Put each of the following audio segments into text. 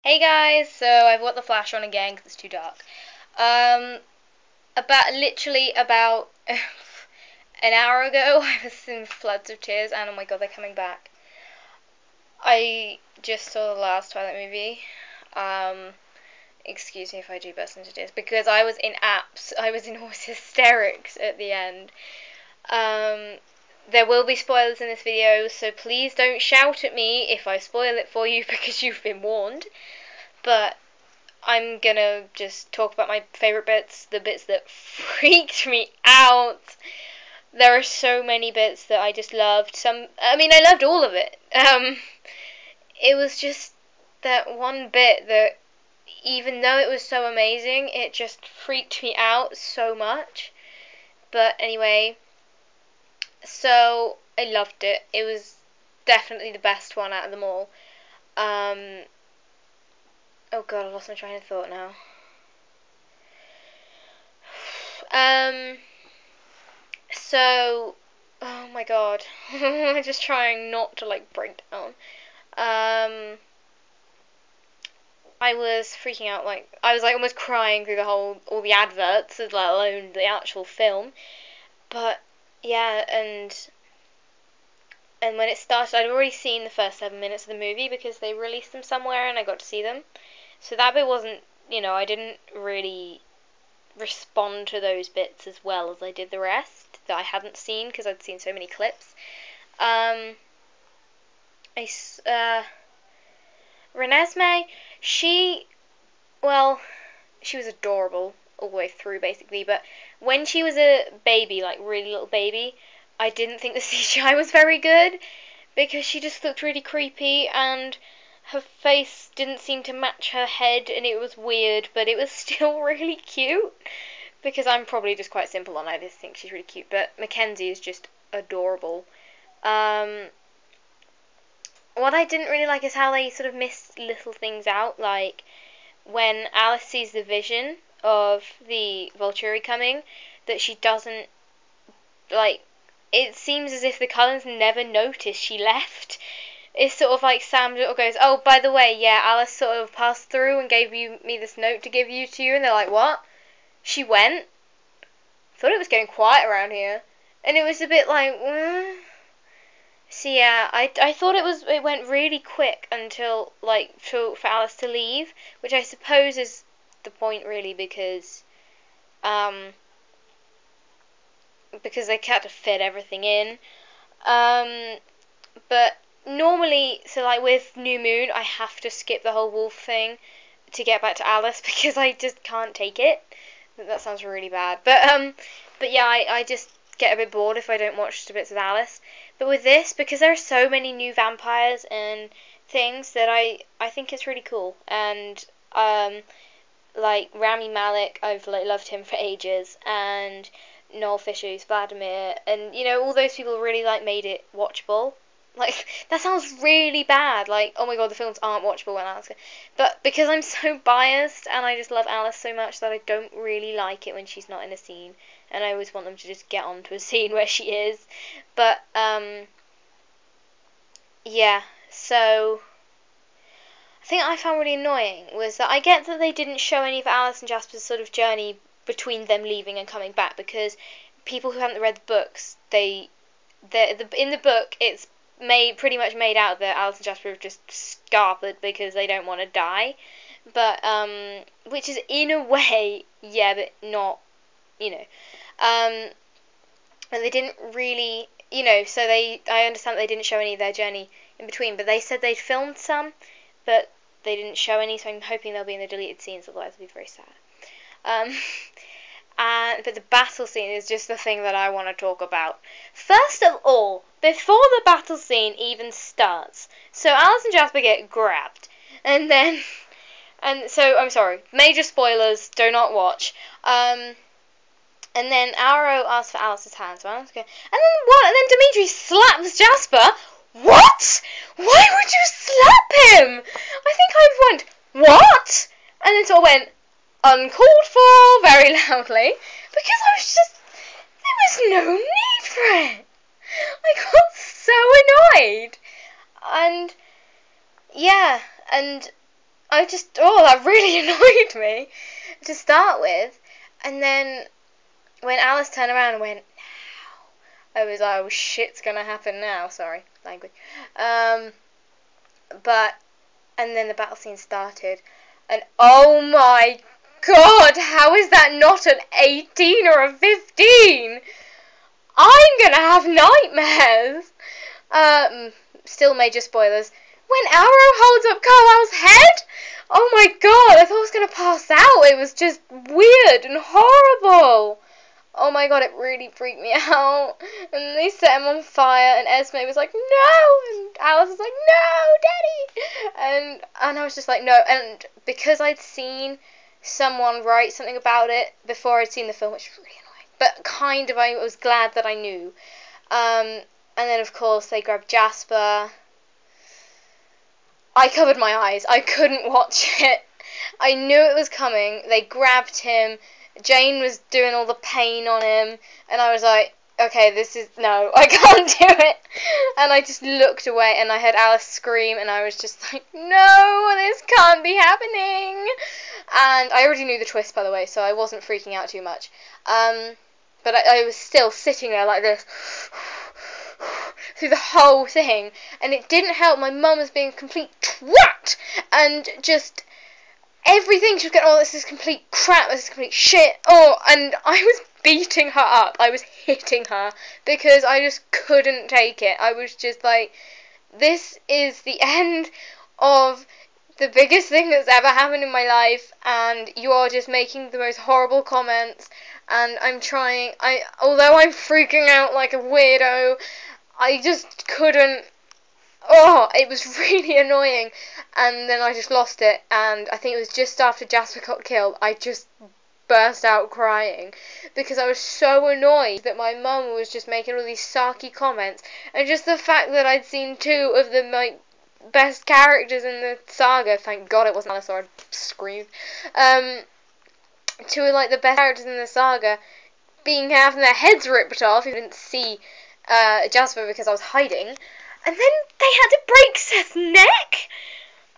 Hey guys, so I've got the flash on again because it's too dark. Literally about an hour ago, I was in floods of tears, and oh my god, they're coming back. I just saw the last Twilight movie. Excuse me if I do burst into tears because I was in almost hysterics at the end. There will be spoilers in this video, so please don't shout at me if I spoil it for you because you've been warned. But I'm gonna just talk about my favourite bits, the bits that freaked me out. There are so many bits that I just loved. I loved all of it. It was just that one bit that, even though it was so amazing, it just freaked me out so much. But anyway, so I loved it. It was definitely the best one out of them all. Oh god, I lost my train of thought now. So, oh my god, I'm just trying not to break down. I was freaking out, I was almost crying through all the adverts, let alone the actual film. But yeah, and when it started, I'd already seen the first 7 minutes of the movie because they released them somewhere and I got to see them. So that bit wasn't, I didn't really respond to those bits as well as I did the rest that I hadn't seen because I'd seen so many clips. Renesmee, she was adorable all the way through basically, but when she was a baby, really little baby, I didn't think the CGI was very good because she just looked really creepy and her face didn't seem to match her head and it was weird, but it was still really cute because I'm probably just quite simple and I just think she's really cute, but Mackenzie is just adorable. What I didn't really like is how they sort of missed little things out, like when Alice sees the vision of the Volturi coming, that she doesn't, it seems as if the Cullens never noticed she left. It's sort of like Sam goes, oh, by the way, yeah, Alice sort of passed through and gave me this note to give to you, and they're like, what? She went? Thought it was getting quiet around here. And it was a bit like, So yeah, I thought it went really quick until for Alice to leave, which I suppose is the point really because they had to fit everything in. But normally, so with New Moon, I have to skip the whole wolf thing to get back to Alice because I just can't take it. That sounds really bad, but yeah, I just get a bit bored if I don't watch the bits with Alice. But with this, because there are so many new vampires and things, that I think it's really cool. And Rami Malek, I've loved him for ages, and Noel Fisher's Vladimir, and all those people really made it watchable. That sounds really bad. Oh my god, the films aren't watchable when Alice. But because I'm so biased and I just love Alice so much that I don't really like it when she's not in a scene, and I always want them to just get onto a scene where she is. But yeah. So the thing I found really annoying was that I get that they didn't show any of Alice and Jasper's sort of journey between them leaving and coming back because people who haven't read the books, in the book it's pretty much made out that Alice and Jasper have just scarpered because they don't want to die, but which is in a way, yeah, but not, and they didn't really, so I understand that they didn't show any of their journey in between, but they said they'd filmed some, but they didn't show any, so I'm hoping they'll be in the deleted scenes, otherwise it'll be very sad. But the battle scene is just the thing that I want to talk about. First of all, before the battle scene even starts, so Alice and Jasper get grabbed, and so I'm sorry, major spoilers, do not watch. And then Arrow asks for Alice's hand, so Alice goes, and then what? And then Dimitri slaps Jasper. What? Why would you slap him? I think I went, what? And then sort of went, uncalled for, very loudly, because there was no need for it. I got so annoyed. And yeah, and that really annoyed me to start with. And then when Alice turned around and went, now, I was like, oh, shit's gonna happen now. Sorry, language. And then the battle scene started, and oh my god, how is that not an 18 or a 15? I'm gonna have nightmares. Still major spoilers. When Arrow holds up Carlisle's head, oh my god, I thought I was gonna pass out. It was just weird and horrible. Oh my god, it really freaked me out. And they set him on fire, and Esme was like, no! And Alice was like, no, Daddy! And I was just like, no. And because I'd seen someone write something about it before I'd seen the film, which was really annoying, but kind of I was glad that I knew. And then, of course, they grabbed Jasper. I covered my eyes. I couldn't watch it. I knew it was coming. They grabbed him. Jane was doing all the pain on him, and I was like, okay, no, I can't do it. And I just looked away, and I heard Alice scream, and I was just like, no, this can't be happening. And I already knew the twist, by the way, so I wasn't freaking out too much. But I was still sitting there like this through the whole thing, and it didn't help. My mum was being a complete twat, and just everything she was going, oh, this is complete crap, this is complete shit, and I was beating her up, I was hitting her, because I just couldn't take it. I was just like, this is the end of the biggest thing that's ever happened in my life, and you are just making the most horrible comments, and although I'm freaking out like a weirdo, I just couldn't. Oh, it was really annoying, and then I just lost it, and I think it was just after Jasper got killed, I just burst out crying, because I was so annoyed that my mum was just making all these sarky comments, and just the fact that I'd seen two of the best characters in the saga, thank god it wasn't Alice or I'd screamed, two of the best characters in the saga having their heads ripped off. I didn't see Jasper because I was hiding. And then they had to break Seth's neck.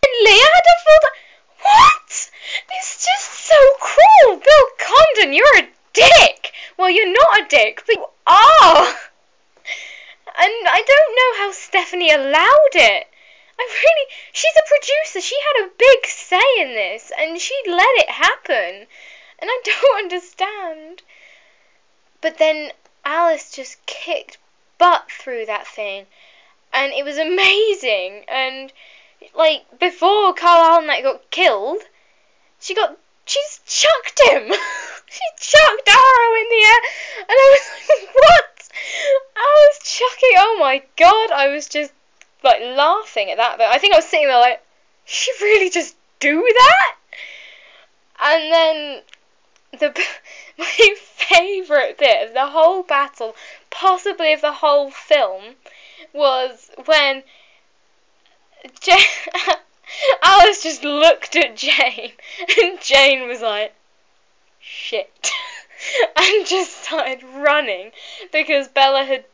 And Leah had to fall down. What? It's just so cruel. Bill Condon, you're a dick. Well, you're not a dick, but you are. And I don't know how Stephanie allowed it. She's a producer. She had a big say in this, and she let it happen. And I don't understand. But then Alice just kicked butt through that thing. And it was amazing. And before Carlisle Knight got killed, she chucked him. She chucked Arrow in the air, and I was like, what? I was chucking. Oh my god! I was just laughing at that. But I think I was sitting there like, she really just do that? And then my favourite bit of the whole battle, possibly of the whole film, was when Alice just looked at Jane, and Jane was like, shit, and just started running, because Bella had,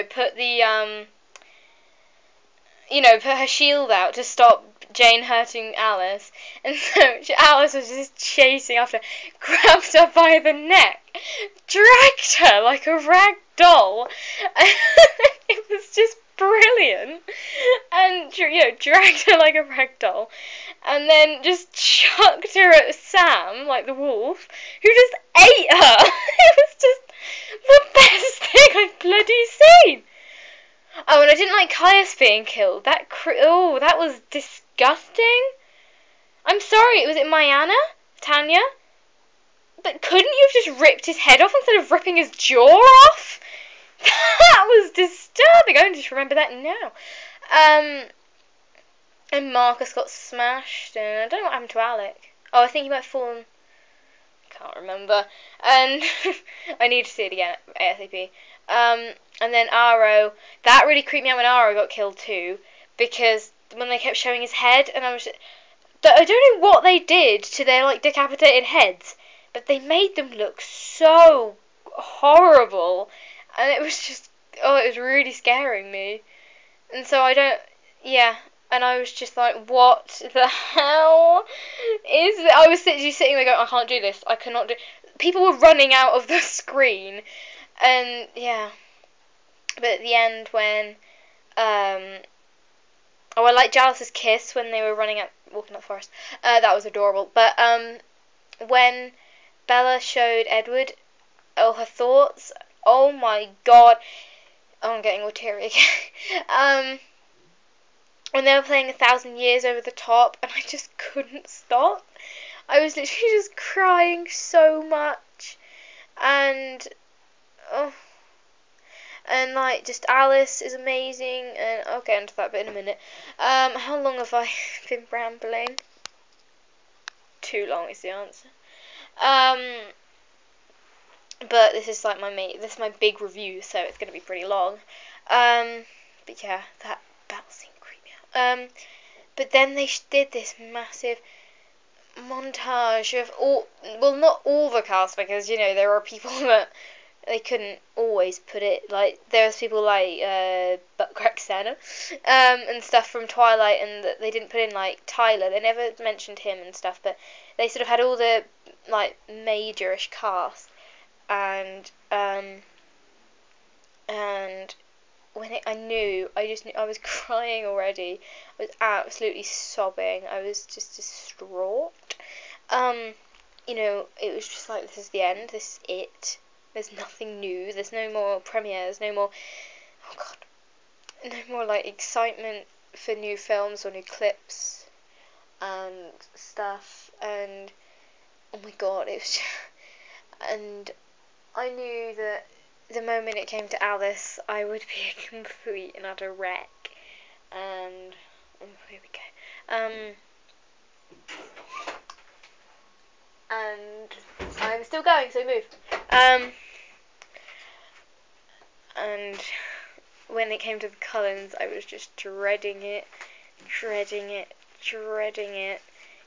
put the, put her shield out to stop Jane hurting Alice, and so Alice was just chasing after her, grabbed her by the neck, dragged her like a rag doll, and it was just brilliant, and dragged her like a rag doll, and then just chucked her at Sam, like the wolf, who just ate her. It was just the best thing I've bloody seen. Oh, and I didn't like Caius being killed. That was disgusting. I'm sorry, was it Tanya? But couldn't you have just ripped his head off instead of ripping his jaw off? That was disturbing. I just remember that now. And Marcus got smashed, and I don't know what happened to Alec. Oh, I think he might have fallen. Can't remember. And I need to see it again ASAP. And then Arrow, that really creeped me out when Arrow got killed too, because when they kept showing his head, and I don't know what they did to their decapitated heads, but they made them look so horrible, and it was just, it was really scaring me. And so And I was just like, what the hell is it? I was literally sitting there going, I can't do this. I cannot do. People were running out of the screen, and yeah. But at the end, when oh, I like Jalis's kiss when they were running out, walking up the forest. That was adorable. But when Bella showed Edward all her thoughts, oh my god. Oh, I'm getting all teary again. When they were playing 1,000 Years Over the Top, and I just couldn't stop. I was literally just crying so much, and oh, and like just Alice is amazing, and I'll get into that bit in a minute. How long have I been rambling? Too long is the answer. But this is like this is my big review, so it's gonna be pretty long. But yeah, that battle scene creeped me out. But then they did this massive montage of all, well, not all the cast, because you know there are people that they couldn't always put it, like there's people like Cracksana and stuff from Twilight, and that they didn't put in like Tyler. They never mentioned him and stuff, but they sort of had all the like majorish cast, and when I just knew I was crying already. I was absolutely sobbing. I was just distraught. You know, it was just like, this is the end. This is it. There's nothing new. There's no more premieres. No more. Oh god. No more like excitement for new films or new clips and stuff. And oh my god, it was. And I knew that the moment it came to Alice, I would be a complete and utter wreck. And oh, here we go. And I'm still going, so move. And when it came to the Cullens, I was just dreading it.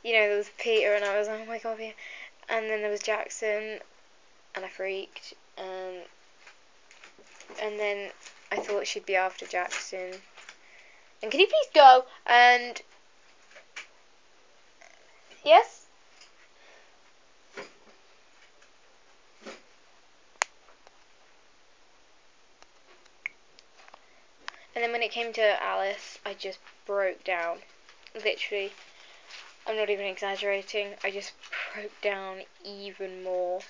You know, there was Peter, and I was like, oh my god, yeah. And then there was Jackson, and I freaked. And then I thought she'd be after Jackson. And can you please go? And yes? And then when it came to Alice, I just broke down. Literally. I'm not even exaggerating. I just broke down even more.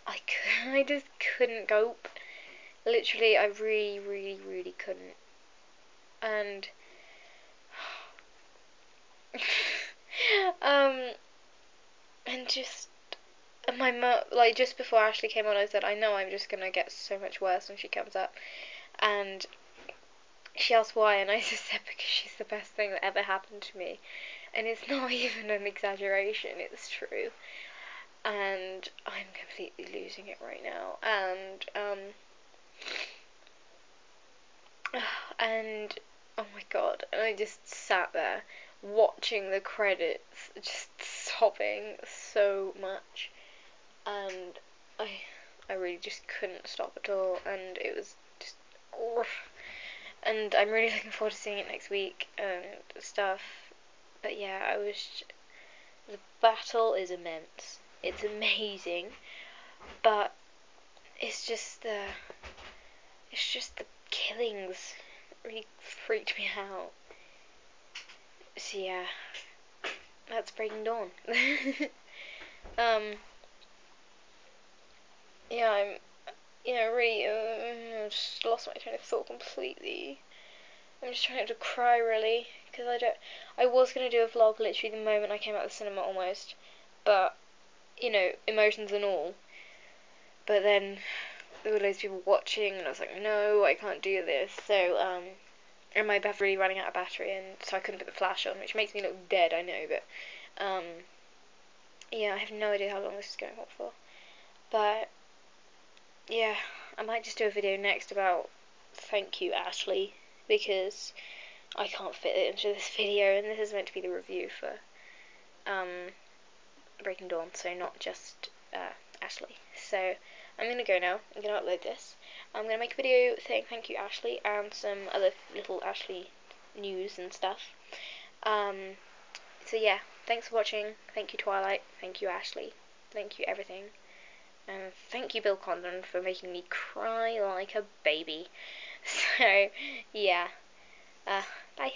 I just couldn't cope. Literally, I really couldn't. And and just my mum, like just before Ashley came on, I said, I know I'm just gonna get so much worse when she comes up. And she asked why, and I just said because she's the best thing that ever happened to me. And it's not even an exaggeration, it's true. And I'm completely losing it right now. And oh my god, and I just sat there watching the credits, just sobbing so much, and I really just couldn't stop at all, and it was just and I'm really looking forward to seeing it next week and stuff. But yeah, the battle is immense. It's amazing, but it's just the killings really freaked me out. So yeah, that's Breaking Dawn. Yeah, I'm, really, just lost my train of thought completely. I'm just trying not to cry, really, because I was going to do a vlog literally the moment I came out of the cinema almost, but, emotions and all, but then there were loads of people watching, and I was like, no, I can't do this, so, and my battery really running out of battery, and so I couldn't put the flash on, which makes me look dead, I know, but, yeah, I have no idea how long this is going on for, but, yeah, I might just do a video next about thank you, Ashley, because I can't fit it into this video, and this is meant to be the review for, Breaking Dawn, so not just, Ashley, so, I'm gonna go now, I'm gonna upload this, I'm gonna make a video saying thank you, Ashley, and some other little Ashley news and stuff. So yeah, thanks for watching. Thank you, Twilight. Thank you, Ashley. Thank you, everything. And thank you, Bill Condon, for making me cry like a baby. So, yeah. Bye.